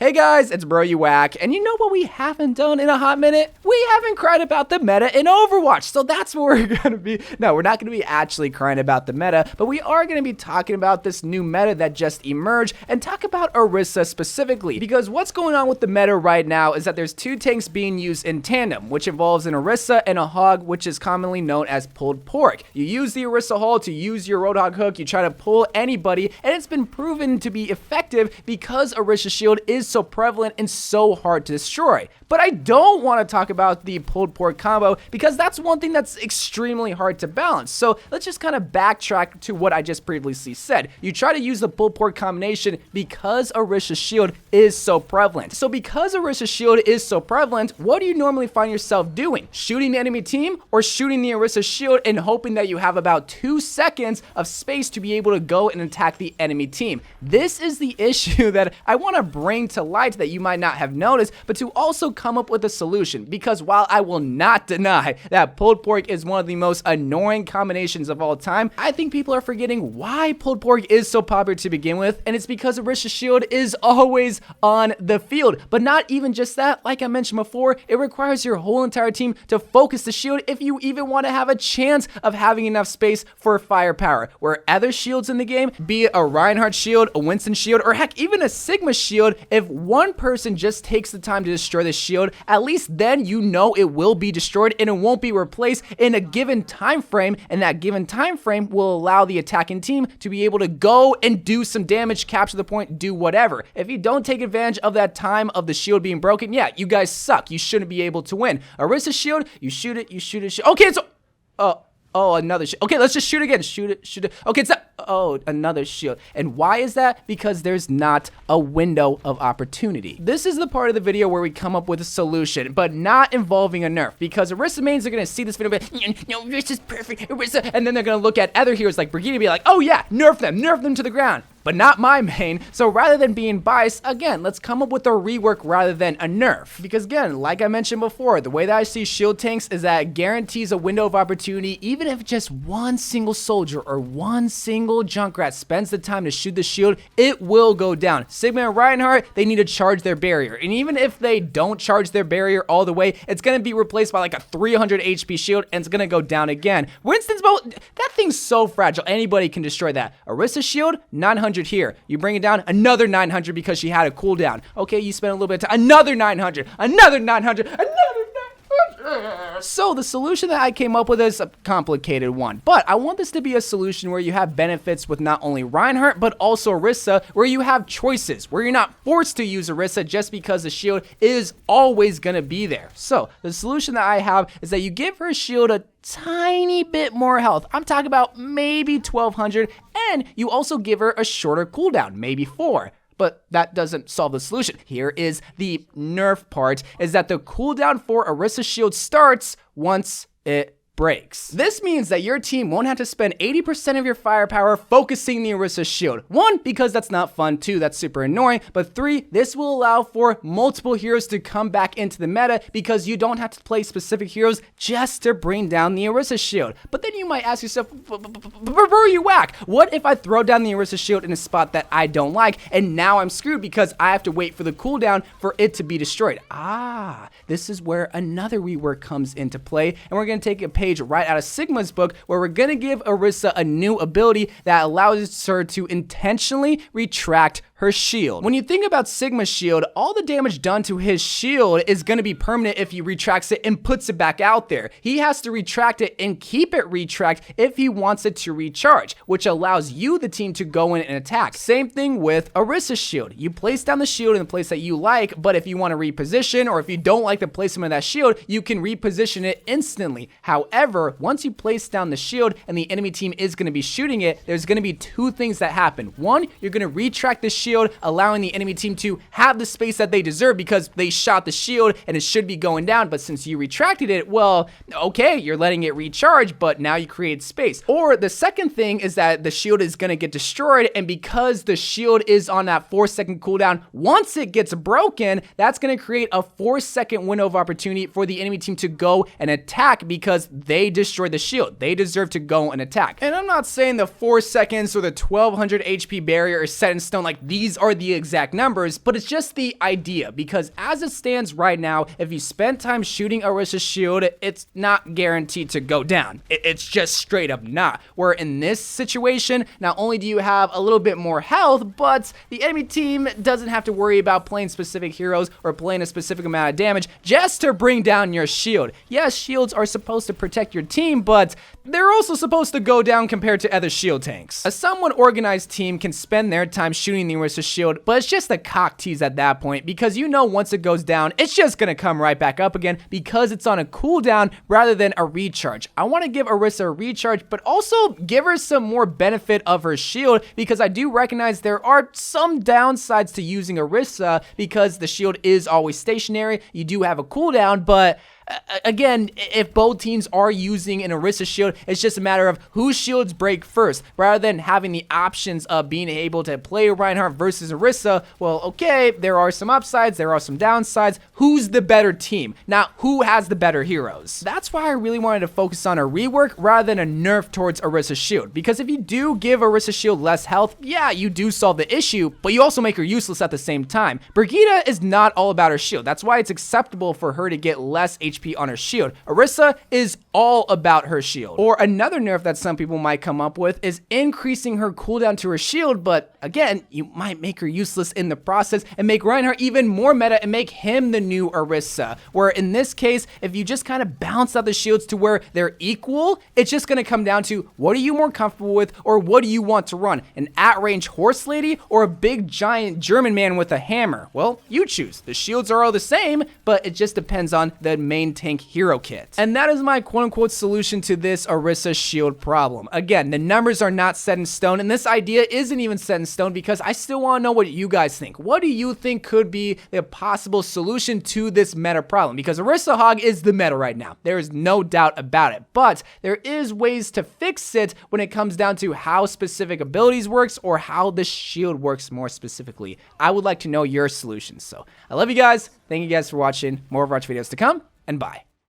Hey guys, it's Bro You Whack, and you know what we haven't done in a hot minute? We haven't cried about the meta in Overwatch, so that's what we're gonna be. No, we're not gonna be actually crying about the meta, but we are gonna be talking about this new meta that just emerged and talk about Orisa specifically, because what's going on with the meta right now is that there's two tanks being used in tandem, which involves an Orisa and a Hog, which is commonly known as pulled pork. You use the Orisa hull to use your Roadhog hook, you try to pull anybody, and it's been proven to be effective because Orisa's shield is so prevalent and so hard to destroy. But I don't want to talk about the pulled pork combo because that's one thing that's extremely hard to balance. So let's just kind of backtrack to what I just previously said. You try to use the pulled pork combination because Orisa's shield is so prevalent. So because Orisa's shield is so prevalent, what do you normally find yourself doing? Shooting the enemy team or shooting the Orisa shield and hoping that you have about 2 seconds of space to be able to go and attack the enemy team. This is the issue that I want to bring to light that you might not have noticed, but to also come up with a solution, because while I will not deny that pulled pork is one of the most annoying combinations of all time, I think people are forgetting why pulled pork is so popular to begin with, and it's because Orisa's shield is always on the field. But not even just that, like I mentioned before, it requires your whole entire team to focus the shield if you even want to have a chance of having enough space for firepower. Where other shields in the game, be it a Reinhardt shield, a Winston shield, or heck, even a Sigma shield, if one person just takes the time to destroy the shield, at least then you know it will be destroyed and it won't be replaced in a given time frame, and that given time frame will allow the attacking team to be able to go and do some damage, capture the point, do whatever. If you don't take advantage of that time of the shield being broken, yeah, you guys suck. You shouldn't be able to win. Orisa's shield, you shoot it, okay, it's oh, another shield. Okay, let's just shoot again. Shoot it. Okay, it's not. Oh, another shield. And why is that? Because there's not a window of opportunity. This is the part of the video where we come up with a solution, but not involving a nerf. Because Orisa mains are going to see this video and be like, no, Orisa's perfect, Orisa. And then they're going to look at other heroes like Brigitte and be like, oh yeah, nerf them to the ground. But not my main. So rather than being biased, again, let's come up with a rework rather than a nerf. Because again, like I mentioned before, the way that I see shield tanks is that it guarantees a window of opportunity. Even if just one single soldier or one single Junkrat spends the time to shoot the shield, it will go down. Sigma and Reinhardt, they need to charge their barrier. And even if they don't charge their barrier all the way, it's going to be replaced by like a 300 HP shield and it's going to go down again. Winston's bow, that thing's so fragile. Anybody can destroy that. Orisa's shield, 900 here. You bring it down, another 900 because she had a cooldown. Okay, you spend a little bit of time, another 900, another 900, another 900. So the solution that I came up with is a complicated one, but I want this to be a solution where you have benefits with not only Reinhardt, but also Orisa, where you have choices, where you're not forced to use Orisa just because the shield is always going to be there. So the solution that I have is that you give her shield a tiny bit more health. I'm talking about maybe 1200, and you also give her a shorter cooldown, maybe 4. But that doesn't solve the solution. Here is the nerf part, is that the cooldown for Orisa's shield starts once it breaks. This means that your team won't have to spend 80% of your firepower focusing the Orisa shield. 1, because that's not fun. 2, that's super annoying. But 3, this will allow for multiple heroes to come back into the meta because you don't have to play specific heroes just to bring down the Orisa shield. But then you might ask yourself, Bro You Whack, what if I throw down the Orisa shield in a spot that I don't like and now I'm screwed because I have to wait for the cooldown for it to be destroyed? This is where another rework comes into play, and we're going to take a page right out of Sigma's book where we're going to give Orisa a new ability that allows her to intentionally retract her shield. When you think about Sigma's shield, all the damage done to his shield is going to be permanent if he retracts it and puts it back out there. He has to retract it and keep it retract if he wants it to recharge, which allows you, the team, to go in and attack. Same thing with Orisa's shield. You place down the shield in the place that you like, but if you want to reposition or if you don't like the placement of that shield, you can reposition it instantly. However, once you place down the shield and the enemy team is going to be shooting it, there's going to be 2 things that happen. 1, you're going to retract the shield, allowing the enemy team to have the space that they deserve because they shot the shield and it should be going down, but since you retracted it, well, okay, you're letting it recharge, but now you create space. Or the second thing is that the shield is going to get destroyed, and because the shield is on that 4-second cooldown, once it gets broken, that's going to create a 4-second window of opportunity for the enemy team to go and attack because they destroyed the shield. They deserve to go and attack. And I'm not saying the 4 seconds or the 1200 HP barrier is set in stone, like these are the exact numbers, but it's just the idea, because as it stands right now, if you spend time shooting Orisa's shield, it's not guaranteed to go down. It's just straight up not. Where in this situation, not only do you have a little bit more health, but the enemy team doesn't have to worry about playing specific heroes or playing a specific amount of damage just to bring down your shield. Yes, shields are supposed to protect your team, but they're also supposed to go down compared to other shield tanks. A somewhat organized team can spend their time shooting the Orisa shield, but it's just a cock tease at that point, because you know once it goes down, it's just gonna come right back up again because it's on a cooldown rather than a recharge. I want to give Orisa a recharge, but also give her some more benefit of her shield, because I do recognize there are some downsides to using Orisa because the shield is always stationary. You do have a cooldown, but again, if both teams are using an Orisa shield, it's just a matter of whose shields break first, rather than having the options of being able to play Reinhardt versus Orisa. Well, okay, there are some upsides, there are some downsides. Who's the better team? Not who has the better heroes. That's why I really wanted to focus on a rework rather than a nerf towards Orisa's shield, because if you do give Orisa's shield less health, yeah, you do solve the issue, but you also make her useless at the same time. Brigitte is not all about her shield. That's why it's acceptable for her to get less HP on her shield. Orisa is all about her shield. Or another nerf that some people might come up with is increasing her cooldown to her shield, but again, you might make her useless in the process and make Reinhardt even more meta and make him the new Orisa. Where in this case, if you just kind of balance out the shields to where they're equal, it's just going to come down to what are you more comfortable with, or what do you want to run? An at-range horse lady or a big giant German man with a hammer? Well, you choose. The shields are all the same, but it just depends on the main tank hero kit. And that is my quote-unquote solution to this Orisa shield problem. Again, the numbers are not set in stone, and this idea isn't even set in stone because I still want to know what you guys think. What do you think could be the possible solution to this meta problem? Because Orisa Hog is the meta right now. There is no doubt about it, but there is ways to fix it when it comes down to how specific abilities works or how the shield works more specifically. I would like to know your solutions. So I love you guys. Thank you guys for watching. More Overwatch videos to come, and bye.